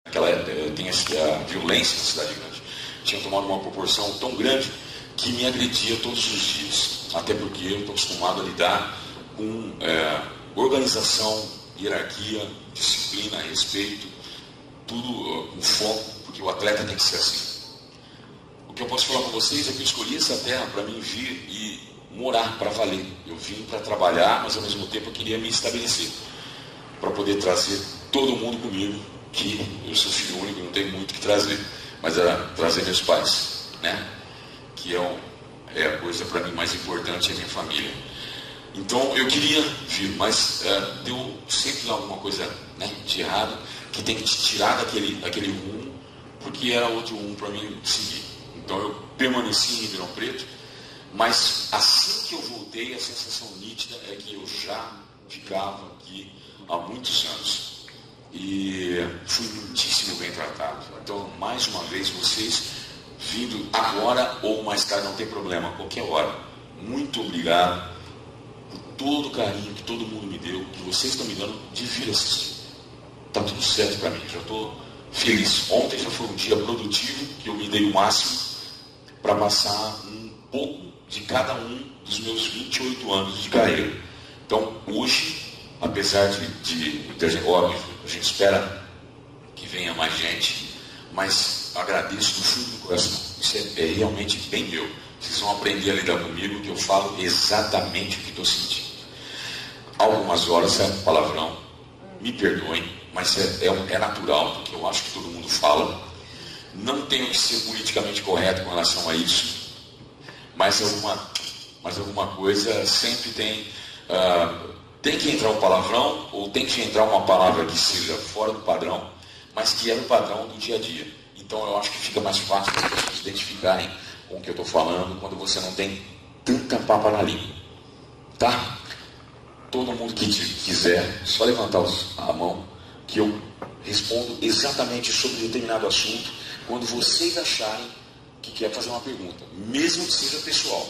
Naquela época, a violência na cidade grande tinha tomado uma proporção tão grande que me agredia todos os dias. Até porque eu estou acostumado a lidar com organização, hierarquia, disciplina, respeito, tudo com foco, porque o atleta tem que ser assim. O que eu posso falar para vocês é que eu escolhi essa terra para mim vir e morar para valer. Eu vim para trabalhar, mas ao mesmo tempo eu queria me estabelecer, para poder trazer todo mundo comigo, que eu sou filho único, não tenho muito o que trazer, mas era trazer meus pais, né? Que é a coisa para mim mais importante, é a minha família. Então eu queria vir, mas deu sempre alguma coisa, né, de errado, que tem que te tirar daquele rumo, porque era outro rumo para mim seguir. Então eu permaneci em Ribeirão Preto, mas assim que eu voltei, a sensação nítida é que eu já ficava aqui há muitos anos. E fui muitíssimo bem tratado. Então, mais uma vez, vocês vindo agora ou mais tarde, não tem problema, qualquer hora. Muito obrigado por todo o carinho que todo mundo me deu, que vocês estão me dando de vir assistir. Está tudo certo para mim, já estou feliz. Ontem já foi um dia produtivo, que eu me dei o máximo para passar um pouco de cada um dos meus 28 anos de carreira. Então, hoje, apesar óbvio, a gente espera que venha mais gente, mas agradeço do fundo do coração. Isso é realmente bem meu. Vocês vão aprender a lidar comigo, que eu falo exatamente o que estou sentindo. Algumas horas é palavrão, me perdoem, mas é natural, porque eu acho que todo mundo fala. Não tenho que ser politicamente correto com relação a isso, mas alguma coisa sempre tem que entrar um palavrão, ou tem que entrar uma palavra que seja fora do padrão, mas que é o padrão do dia a dia. Então eu acho que fica mais fácil as pessoas se identificarem com o que eu estou falando, quando você não tem tanta papa na língua. Tá? Todo mundo que quiser, só levantar a mão, que eu respondo exatamente sobre determinado assunto, quando vocês acharem que quer fazer uma pergunta, mesmo que seja pessoal.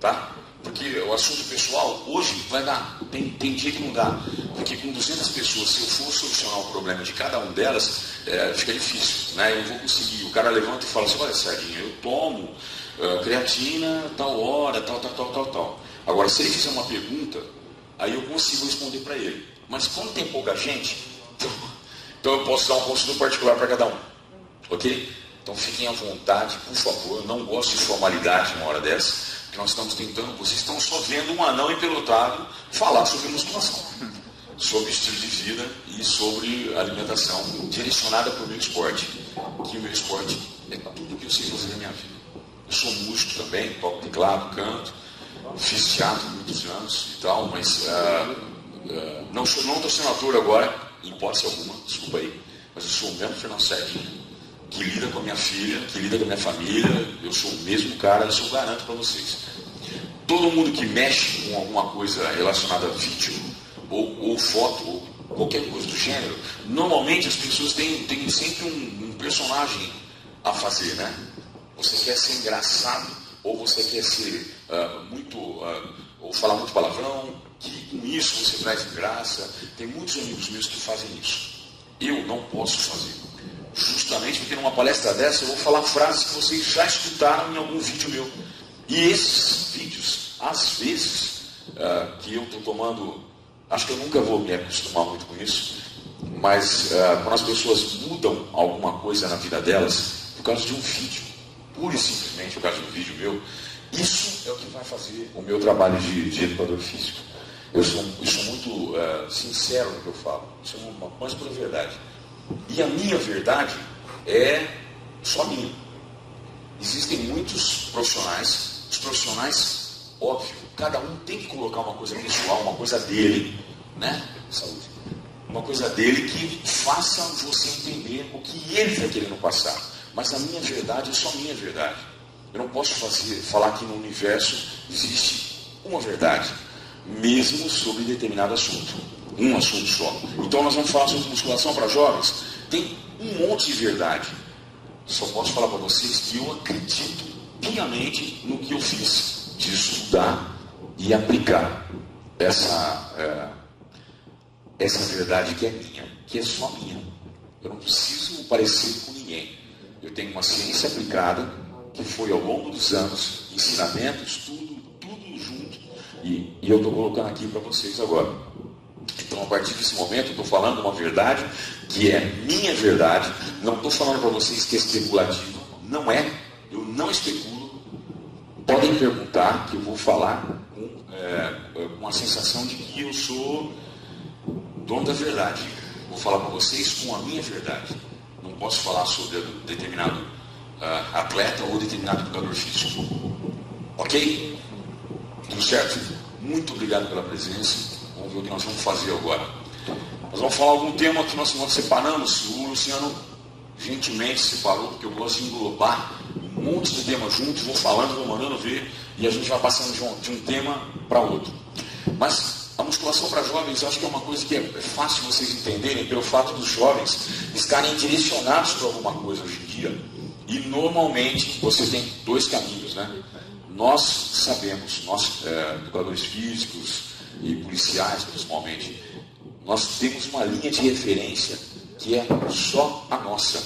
Tá? Porque o assunto pessoal, hoje, vai dar. Tem dia que não dá. Porque com 200 pessoas, se eu for solucionar o problema de cada uma delas, fica difícil. Né? Eu não vou conseguir. O cara levanta e fala assim, olha, Sardinha, eu tomo creatina, tal hora, tal. Agora, se ele fizer uma pergunta, aí eu consigo responder para ele. Mas como tem pouca gente, então eu posso dar um consultor particular para cada um. Ok? Então fiquem à vontade, por favor. Eu não gosto de formalidade numa hora dessa. Que nós estamos tentando, vocês estão só vendo um anão empelotado falar sobre musculação, sobre estilo de vida e sobre alimentação direcionada para o meu esporte. Que o meu esporte é tudo que eu sei fazer na minha vida. Eu sou músico também, toco teclado, canto, fiz teatro muitos anos e tal, mas não estou sendo ator agora, em hipótese alguma, desculpa aí, mas eu sou o mesmo Fernando Sardinha, que lida com a minha filha, que lida com a minha família. Eu sou o mesmo cara, isso eu garanto para vocês. Todo mundo que mexe com alguma coisa relacionada a vídeo, ou foto, ou qualquer coisa do gênero, normalmente as pessoas têm sempre um personagem a fazer, né? Você quer ser engraçado, ou você quer ser ou falar muito palavrão, que com isso você traz graça. Tem muitos amigos meus que fazem isso. Eu não posso fazer. Justamente porque numa palestra dessa eu vou falar frases que vocês já escutaram em algum vídeo meu. E esses vídeos, às vezes, que eu estou tomando, acho que eu nunca vou me acostumar muito com isso, mas quando as pessoas mudam alguma coisa na vida delas, por causa de um vídeo, pura e simplesmente por causa de um vídeo meu, isso é o que vai fazer o meu trabalho de educador físico. Eu sou muito sincero no que eu falo, isso é uma mais pura verdade. E a minha verdade é só minha. Existem muitos profissionais, os profissionais, óbvio, cada um tem que colocar uma coisa pessoal, uma coisa dele, né? Saúde. Uma coisa dele que faça você entender o que ele está querendo passar. Mas a minha verdade é só minha verdade. Eu não posso falar que no universo existe uma verdade, mesmo sobre determinado assunto. Um assunto só. Então nós vamos falar sobre musculação para jovens. Tem um monte de verdade. Só posso falar para vocês que eu acredito piamente no que eu fiz, de estudar e aplicar essa verdade que é minha, que é só minha. Eu não preciso parecer com ninguém. Eu tenho uma ciência aplicada, que foi ao longo dos anos, ensinamentos, tudo junto. E eu estou colocando aqui para vocês agora. Então, a partir desse momento, eu estou falando uma verdade que é minha verdade. Não estou falando para vocês que é especulativo. Não é. Eu não especulo. Podem perguntar, que eu vou falar com a sensação de que eu sou dono da verdade. Vou falar para vocês com a minha verdade. Não posso falar sobre determinado atleta ou determinado jogador físico. Ok? Tudo certo? Muito obrigado pela presença. Vamos ver o que nós vamos fazer agora. Nós vamos falar algum tema que nós separamos. O Luciano gentilmente separou, porque eu gosto de englobar um monte de temas juntos. Vou falando, vou mandando ver, e a gente vai passando de um tema para outro. Mas a musculação para jovens, eu acho que é uma coisa que é fácil vocês entenderem, pelo fato dos jovens estarem direcionados para alguma coisa hoje em dia. E normalmente você tem dois caminhos, né? Nós sabemos, nós educadores físicos e policiais principalmente, nós temos uma linha de referência que é só a nossa.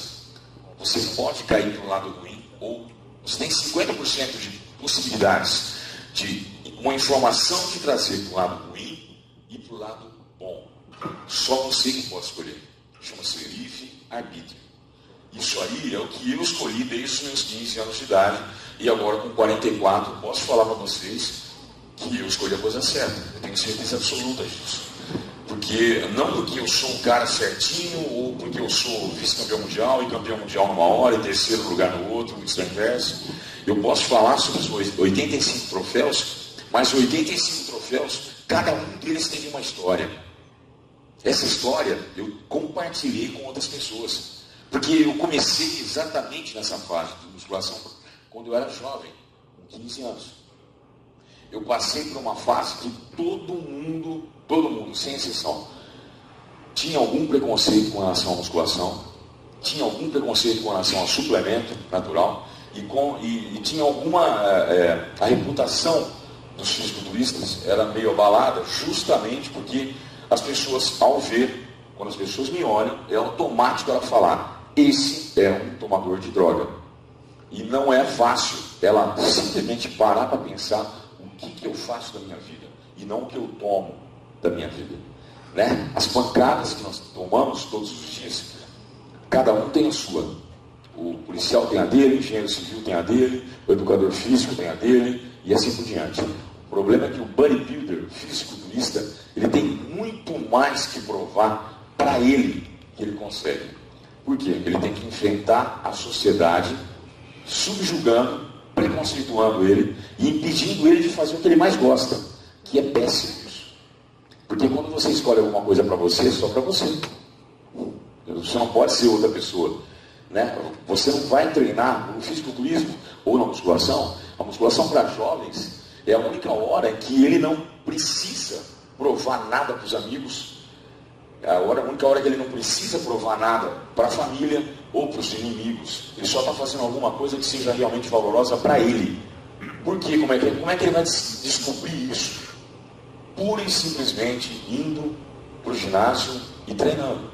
Você pode cair para o lado ruim, ou você tem 50% de possibilidades de uma informação te trazer para o lado ruim e para o lado bom. Só você que pode escolher. Chama-se livre-arbítrio. Isso aí é o que eu escolhi desde os meus 15 anos de idade, e agora com 44 posso falar para vocês que eu escolhi a coisa certa. Eu tenho certeza absoluta disso. Não porque eu sou um cara certinho, ou porque eu sou vice-campeão mundial e campeão mundial numa hora e terceiro lugar no outro, isso é inverso. Eu posso falar sobre os 85 troféus, mas 85 troféus, cada um deles teve uma história. Essa história eu compartilhei com outras pessoas. Porque eu comecei exatamente nessa fase de musculação quando eu era jovem, com 15 anos. Eu passei por uma fase que todo mundo, sem exceção, tinha algum preconceito com relação à musculação, tinha algum preconceito com relação ao suplemento natural e tinha alguma... a reputação dos fisiculturistas era meio abalada justamente porque as pessoas, ao ver, quando as pessoas me olham, é automático ela falar: esse é um tomador de droga. E não é fácil ela simplesmente parar para pensar o que eu faço da minha vida e não o que eu tomo da minha vida. Né? As pancadas que nós tomamos todos os dias, cada um tem a sua. O policial tem a dele, o engenheiro civil tem a dele, o educador físico tem a dele e assim por diante. O problema é que o bodybuilder, o fisiculturista, ele tem muito mais que provar para ele que ele consegue. Por quê? Ele tem que enfrentar a sociedade subjugando, preconceituando ele e impedindo ele de fazer o que ele mais gosta, que é péssimo isso. Porque quando você escolhe alguma coisa para você, é só para você. Você não pode ser outra pessoa. Né? Você não vai treinar no fisiculturismo ou na musculação. A musculação para jovens é a única hora em que ele não precisa provar nada para os amigos. É a única hora que ele não precisa provar nada para a família ou para os inimigos. Ele só está fazendo alguma coisa que seja realmente valorosa para ele. Por quê? Como é que ele vai descobrir isso? Pura e simplesmente indo para o ginásio e treinando.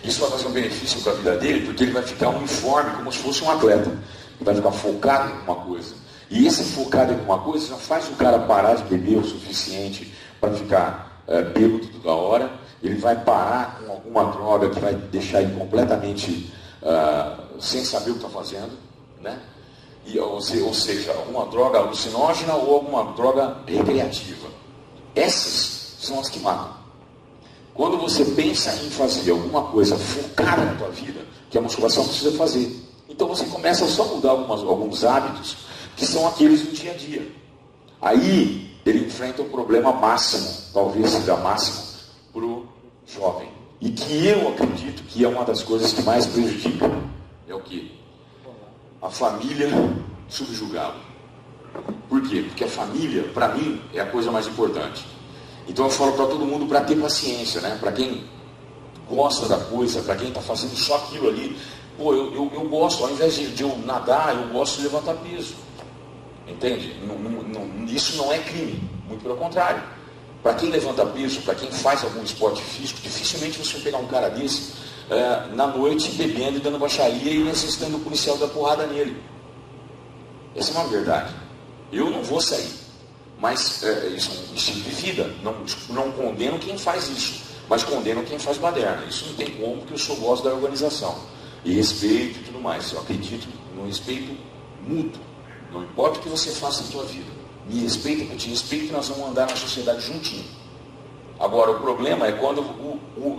Isso vai fazer um benefício para a vida dele, porque ele vai ficar uniforme, como se fosse um atleta. Ele vai ficar focado em alguma coisa. E esse focado em alguma coisa já faz o cara parar de beber o suficiente para ficar bêbado toda hora. Ele vai parar com alguma droga que vai deixar ele completamente sem saber o que está fazendo, né? Ou seja, alguma droga alucinógena ou alguma droga recreativa. Essas são as que matam. Quando você pensa em fazer alguma coisa focada na tua vida, que a musculação precisa fazer, então você começa só a mudar alguns hábitos que são aqueles do dia a dia. Aí ele enfrenta o problema máximo, talvez seja máximo, para o jovem. E que eu acredito que é uma das coisas que mais prejudica. É o quê? A família subjugá-lo. Por quê? Porque a família, para mim, é a coisa mais importante. Então eu falo para todo mundo para ter paciência, né? Para quem gosta da coisa, para quem está fazendo só aquilo ali. Pô, eu gosto, ao invés de eu nadar, eu gosto de levantar peso. Entende? Isso não é crime, muito pelo contrário. Para quem levanta peso, para quem faz algum esporte físico, dificilmente você vai pegar um cara desse na noite bebendo e dando baixaria e necessitando o policial dar porrada nele. Essa é uma verdade. Eu não vou sair, mas isso é um estilo de vida. Não condeno quem faz isso, mas condeno quem faz baderna. Isso não tem como, porque eu sou gosto da organização e respeito e tudo mais. Eu acredito no respeito mútuo. Não importa o que você faça na sua vida, me respeita, que eu te respeito, e nós vamos andar na sociedade juntinho. Agora, o problema é quando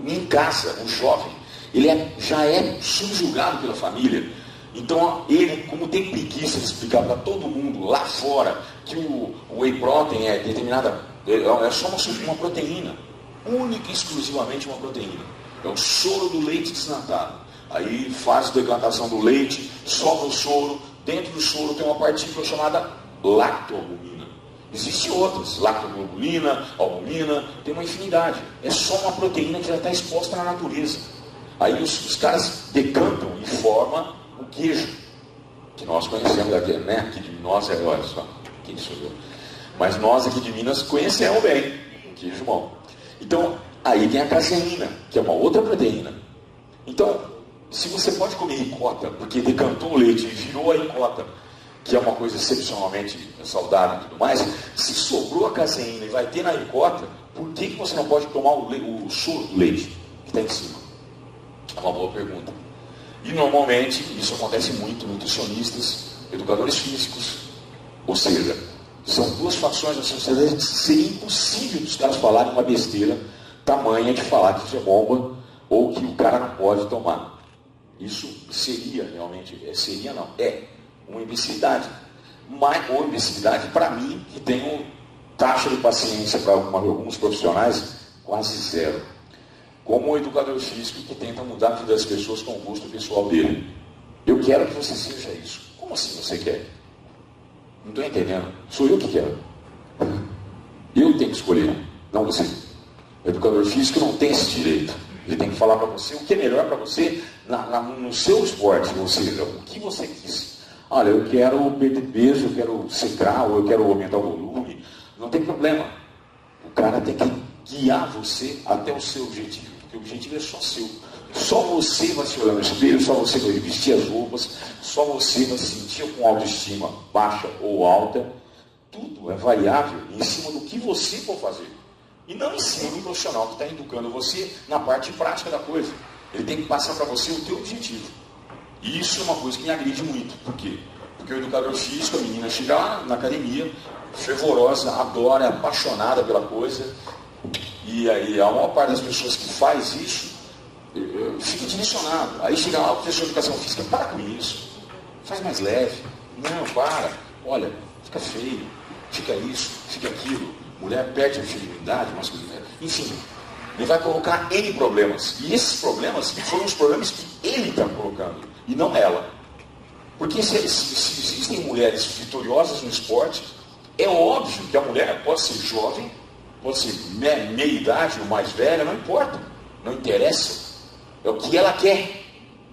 em casa, o jovem, ele já é subjugado pela família. Então, ele, como tem preguiça de explicar para todo mundo lá fora que o whey protein é determinada, é só uma proteína, única e exclusivamente uma proteína. É o soro do leite desnatado. Aí faz a decantação do leite, sobra o soro, dentro do soro tem uma partícula chamada lactoalbumina. Existem outras, lactoglobulina, albumina, tem uma infinidade. É só uma proteína que já está exposta na natureza. Aí os caras decantam e formam o queijo, que nós conhecemos aqui, né? Aqui de nós olha só, quem sou eu? Mas nós aqui de Minas conhecemos bem o queijo bom. Então, aí tem a caseína, que é uma outra proteína. Então, se você pode comer ricota, porque decantou o leite e virou a ricota, que é uma coisa excepcionalmente saudável e tudo mais, se sobrou a caseína e vai ter na ricota, por que você não pode tomar o soro do leite que está em cima? É uma boa pergunta. E normalmente, isso acontece muito, nutricionistas, educadores físicos, ou seja, são duas fações da sociedade que seria impossível dos caras falarem uma besteira tamanha de falar que isso é bomba ou que o cara não pode tomar. Isso seria realmente, é uma imbecilidade. Ou imbecilidade para mim, que tenho taxa de paciência para alguns profissionais quase zero. Como um educador físico que tenta mudar a vida das pessoas com o gosto pessoal dele. Eu quero que você seja isso. Como assim você quer? Não estou entendendo. Sou eu que quero. Eu tenho que escolher, não você. O educador físico não tem esse direito. Ele tem que falar para você o que é melhor para você no seu esporte, ou seja, o que você quis. Olha, eu quero perder peso, eu quero secar, ou eu quero aumentar o volume. Não tem problema. O cara tem que guiar você até o seu objetivo. Porque o objetivo é só seu. Só você vai se olhar no espelho, só você vai vestir as roupas, só você vai se sentir com autoestima baixa ou alta. Tudo é variável em cima do que você for fazer. E não em cima do profissional que está educando você na parte prática da coisa. Ele tem que passar para você o teu objetivo. E isso é uma coisa que me agride muito. Por quê? Porque o educador físico, a menina chega lá na academia, fervorosa, adora, é apaixonada pela coisa. E aí a maior parte das pessoas que faz isso fica direcionado. Aí chega lá o professor de educação física, para com isso, faz mais leve. Não, para. Olha, fica feio, fica isso, fica aquilo. Mulher perde a feminilidade, masculinidade. Enfim, ele vai colocar N problemas. E esses problemas foram os problemas que ele está colocando, e não ela. Porque se existem mulheres vitoriosas no esporte, é óbvio que a mulher pode ser jovem, pode ser meia idade ou mais velha, não importa. Não interessa. É o que ela quer.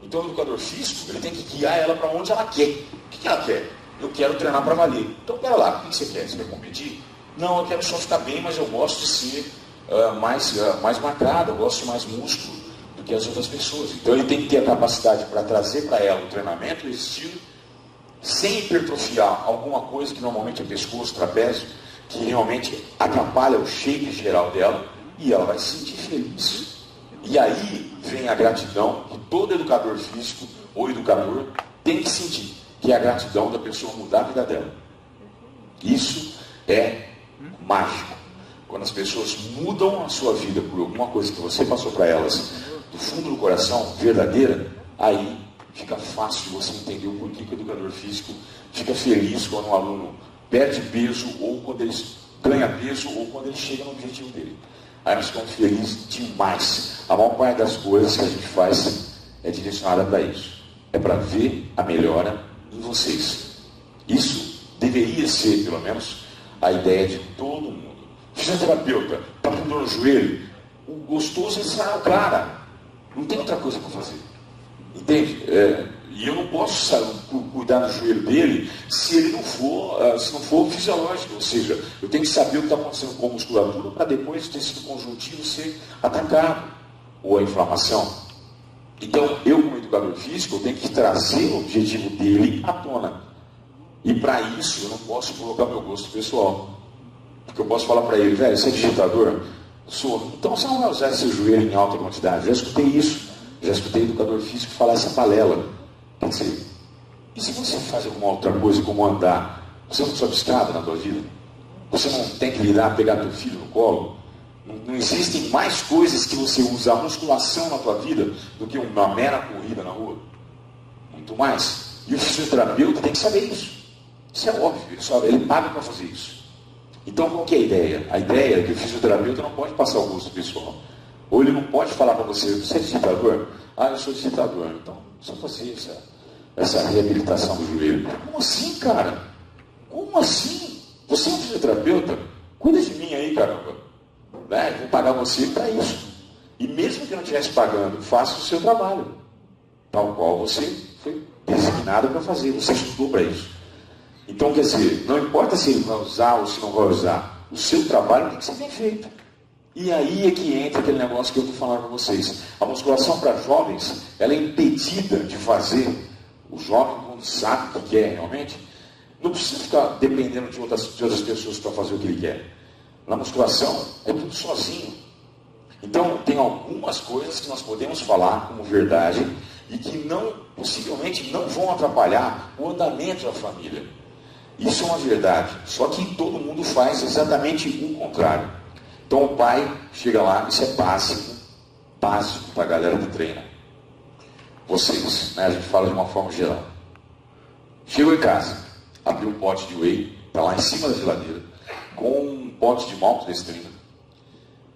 Então o educador físico, ele tem que guiar ela para onde ela quer. O que ela quer? Eu quero treinar para valer. Então pera lá, o que você quer? Você vai competir? Não, eu quero só ficar bem, mas eu gosto de ser mais marcado, eu gosto de mais músculo do que as outras pessoas. Então ele tem que ter a capacidade para trazer para ela o treinamento, o estilo, sem hipertrofiar alguma coisa que normalmente é pescoço, trapézio, que realmente atrapalha o shape geral dela, e ela vai se sentir feliz. E aí vem a gratidão que todo educador físico ou educador tem que sentir, que é a gratidão da pessoa mudar a vida dela. Isso é mágico. Quando as pessoas mudam a sua vida por alguma coisa que você passou para elas, do fundo do coração, verdadeira, aí fica fácil você entender o porquê que o educador físico fica feliz quando um aluno perde peso, ou quando ele ganha peso, ou quando ele chega no objetivo dele. Aí nós ficamos felizes demais. A maior parte das coisas que a gente faz é direcionada para isso. É para ver a melhora em vocês. Isso deveria ser, pelo menos, a ideia de todo mundo. Fisioterapeuta, está com dor no joelho, o gostoso é ensinar o cara. Não tem outra coisa para fazer. Entende? E eu não posso cuidar do joelho dele se ele não for fisiológico. Ou seja, eu tenho que saber o que está acontecendo com a musculatura para depois o tecido conjuntivo ser atacado. Ou a inflamação. Então, eu como educador físico, eu tenho que trazer o objetivo dele à tona. E para isso, eu não posso colocar meu gosto pessoal. Porque eu posso falar para ele, velho, você é digitador? Sou. Então você não vai usar seu joelho em alta quantidade. Já escutei isso. Já escutei educador físico falar essa balela. Quer dizer, e se você faz alguma outra coisa como andar, você não sobe escada na tua vida? Você não tem que lidar, pegar teu filho no colo? Não existem mais coisas que você usa a musculação na tua vida do que uma mera corrida na rua? Muito mais. E o fisioterapeuta tem que saber isso. Isso é óbvio, ele paga para fazer isso. Então, qual que é a ideia? A ideia é que o fisioterapeuta não pode passar o gosto pessoal. Ou ele não pode falar para você, você é digitador? Ah, eu sou digitador. Então, só fazer essa reabilitação do joelho. Como assim, cara? Como assim? Você é um fisioterapeuta? Cuida de mim aí, caramba. Né? Vou pagar você para isso. E mesmo que eu não estivesse pagando, faça o seu trabalho. Tal qual você foi designado para fazer. Você estudou para isso. Então, quer dizer, não importa se ele vai usar ou se não vai usar, o seu trabalho tem que ser bem feito. E aí é que entra aquele negócio que eu estou falando para vocês. A musculação para jovens, ela é impedida de fazer. O jovem, quando sabe o que quer realmente, não precisa ficar dependendo de outras pessoas para fazer o que ele quer. Na musculação, é tudo sozinho. Então, tem algumas coisas que nós podemos falar como verdade e que possivelmente não vão atrapalhar o andamento da família. Isso é uma verdade, só que todo mundo faz exatamente o contrário. Então o pai chega lá, isso é básico para a galera que treina. Vocês, né, a gente fala de uma forma geral. Chegou em casa, abriu um pote de whey, está lá em cima da geladeira, com um pote de maltodextrina.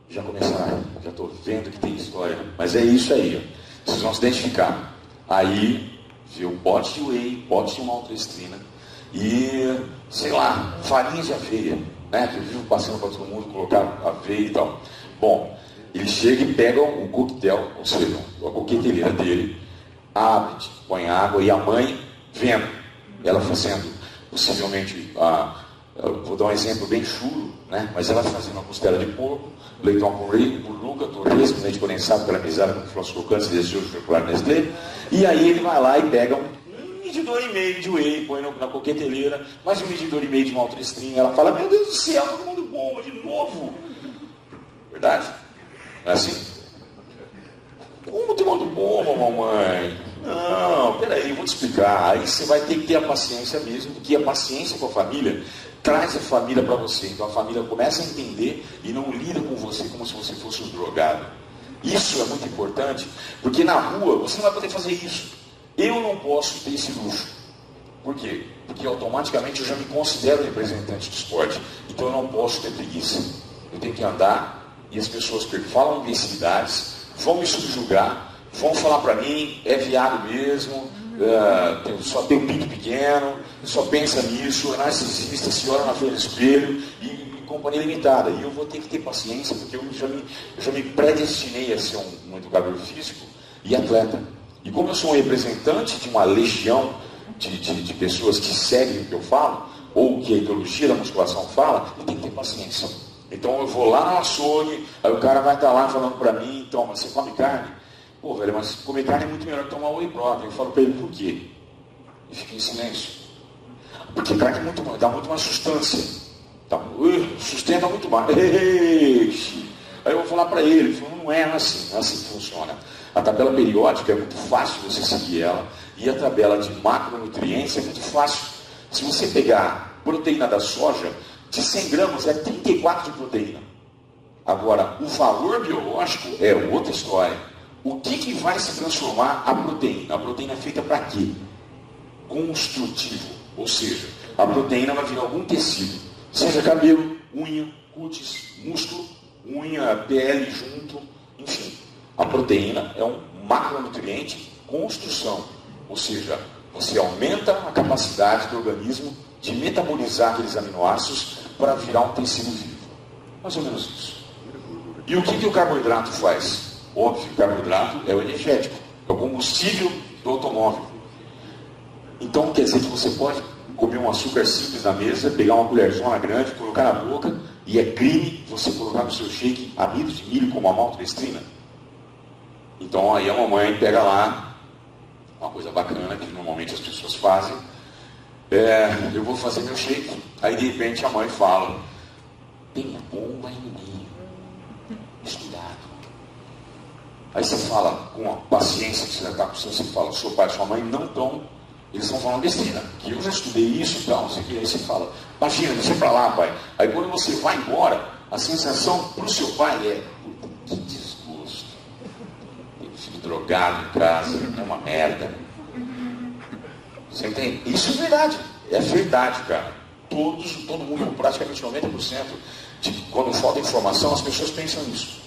Já começaram, já estou vendo que tem história, mas é isso aí, ó. Vocês vão se identificar. Aí, viu um pote de whey, pote de maltodextrina, e, sei lá, farinha de aveia, né? Que eu vivo passando para todo mundo colocar aveia e tal. Bom, ele chega e pega um coquetel, ou seja, a coqueteleira dele, abre, põe água e a mãe vendo, ela fazendo, possivelmente, vou dar um exemplo bem chulo, né? Mas ela fazendo uma costela de porco, leitão com burruca, torresmo, leite condensado, caramelizado com flocos crocantes, delicioso, chocolate Nestlé, e aí ele vai lá e pega um medidor e meio de whey, põe na coqueteleira, mais um medidor e meio de maltodextrina. Ela fala, meu Deus do céu, todo mundo bomba de novo. Verdade? Não é assim? Como todo mundo bomba, mamãe? Não, peraí, eu vou te explicar. Aí você vai ter que ter a paciência mesmo, porque a paciência com a família traz a família para você. Então a família começa a entender e não lida com você como se você fosse um drogado. Isso é muito importante, porque na rua você não vai poder fazer isso. Eu não posso ter esse luxo. Por quê? Porque automaticamente eu já me considero representante do esporte. Então eu não posso ter preguiça. Eu tenho que andar e as pessoas que falam imbecilidades vão me subjugar, vão falar para mim, é viado mesmo, só tem um pinto pequeno, só pensa nisso, é narcisista, se olha na frente do espelho e companhia limitada. E eu vou ter que ter paciência, porque eu já me predestinei a ser um educador físico e atleta. E como eu sou um representante de uma legião de pessoas que seguem o que eu falo, ou o que a ideologia da musculação fala, eu tenho que ter paciência. Então eu vou lá no açougue, aí o cara vai estar lá falando para mim, então, mas você come carne? Pô, velho, mas comer carne é muito melhor que tomar whey protein. Eu falo para ele, por quê? E fica em silêncio. Porque carne dá muito mais sustância. Sustenta muito mais. Aí eu vou falar para ele, não é assim que funciona. A tabela periódica é muito fácil você seguir ela, e a tabela de macronutrientes é muito fácil. Se você pegar proteína da soja, de 100 gramas é 34 de proteína. Agora, o valor biológico é outra história. O que vai se transformar a proteína? A proteína é feita para quê? Construtivo. Ou seja, a proteína vai virar algum tecido, seja cabelo, unha, cutis, músculo, unha, pele junto, enfim. A proteína é um macronutriente construção, ou seja, você aumenta a capacidade do organismo de metabolizar aqueles aminoácidos para virar um tecido vivo. Mais ou menos isso. E o que o carboidrato faz? Óbvio, o carboidrato é o energético, é o combustível do automóvel. Então quer dizer que você pode comer um açúcar simples na mesa, pegar uma colherzona grande, colocar na boca, e é crime você colocar no seu shake amido de milho como a maltodextrina? Então aí a mamãe pega lá, uma coisa bacana que normalmente as pessoas fazem, eu vou fazer meu shake. Aí de repente a mãe fala, tem bomba em mim, cuidado. Aí você fala, com a paciência que você está com você fala, seu pai e sua mãe não estão, eles estão falando besteira, que eu já estudei isso e tal, aí você fala, imagina, deixa pra lá, pai. Aí quando você vai embora, a sensação para o seu pai é, que desgosto, tem filho drogado em casa, é uma merda. Você entende? Isso é verdade, cara. Todo mundo, praticamente 90%, quando falta informação, as pessoas pensam nisso.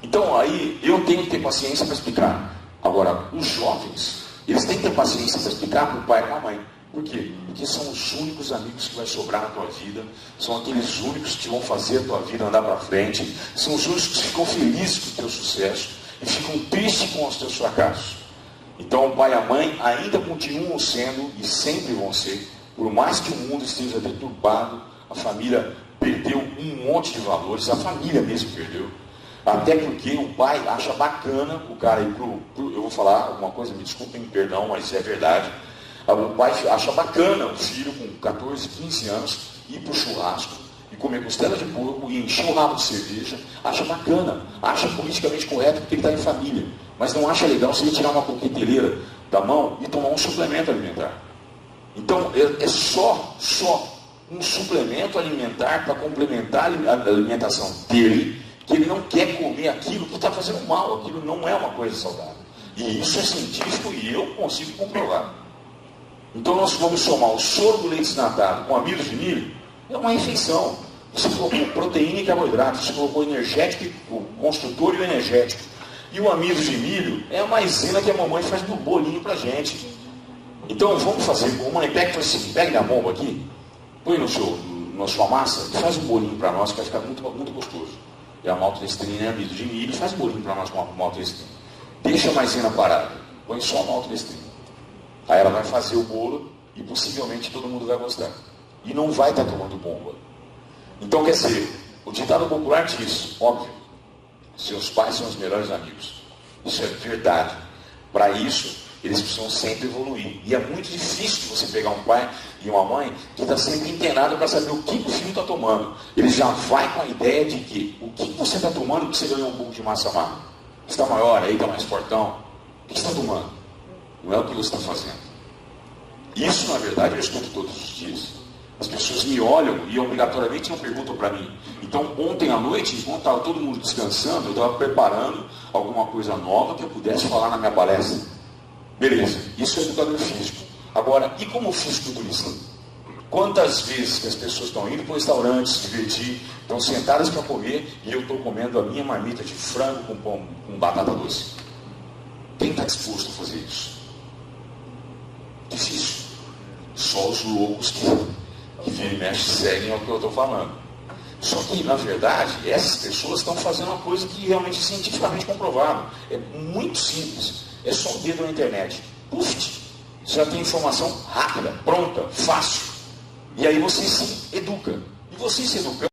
Então aí eu tenho que ter paciência para explicar. Agora, os jovens, eles têm que ter paciência para explicar para o pai e para a mãe. Por quê? Porque são os únicos amigos que vai sobrar na tua vida, são aqueles únicos que vão fazer a tua vida andar para frente, são os únicos que ficam felizes com o teu sucesso e ficam tristes com os teus fracassos. Então o pai e a mãe ainda continuam sendo e sempre vão ser, por mais que o mundo esteja deturbado, a família perdeu um monte de valores, a família mesmo perdeu. Até porque o pai acha bacana o cara ir eu vou falar alguma coisa, me desculpem, perdão, mas é verdade. O pai acha bacana o filho com 14, 15 anos ir para o churrasco e comer costela de porco e encher o rabo de cerveja. Acha bacana, acha politicamente correto porque ele está em família. Mas não acha legal se ele tirar uma coqueteleira da mão e tomar um suplemento alimentar. Então é só um suplemento alimentar para complementar a alimentação dele, que ele não quer comer aquilo que está fazendo mal, aquilo não é uma coisa saudável. E isso é científico e eu consigo comprovar. Então nós vamos somar o soro do leite desnatado com amido de milho, é uma refeição. Você colocou proteína e carboidrato, você colocou energético, o construtor e o energético. E o amido de milho é a maisena que a mamãe faz no bolinho pra gente. Então vamos fazer, mamãe, pega a bomba aqui, põe na sua massa e faz um bolinho para nós que vai ficar muito, muito gostoso. E a maltodextrina é amido de milho, faz um bolinho para nós com a maltodextrina. Deixa a maisena parada, põe só a maltodextrina. Aí ela vai fazer o bolo e possivelmente todo mundo vai gostar. E não vai estar tomando bomba. Então quer dizer, o ditado popular diz, óbvio, seus pais são os melhores amigos. Isso é verdade. Para isso, eles precisam sempre evoluir. E é muito difícil você pegar um pai e uma mãe que está sempre internado para saber o que o filho está tomando. Ele já vai com a ideia de que o que você está tomando que você ganhou um pouco de massa magra. Você está maior, aí está mais fortão. O que você está tomando? Não é o que você está fazendo. Isso, na verdade, eu escuto todos os dias. As pessoas me olham e obrigatoriamente não perguntam para mim. Então, ontem à noite, enquanto estava todo mundo descansando, eu estava preparando alguma coisa nova que eu pudesse falar na minha palestra. Beleza, isso é educador físico. Agora, e como fisiculturista? Quantas vezes que as pessoas estão indo para um restaurante, se divertir, estão sentadas para comer e eu estou comendo a minha marmita de frango com pão, com batata doce? Quem está disposto a fazer isso? Difícil. Só os loucos que vêm e mexem seguem ao que eu estou falando. Só que, na verdade, essas pessoas estão fazendo uma coisa que realmente é cientificamente comprovado. É muito simples. É só o dedo na internet. Puf! Você já tem informação rápida, pronta, fácil. E aí você se educa. E você se educando,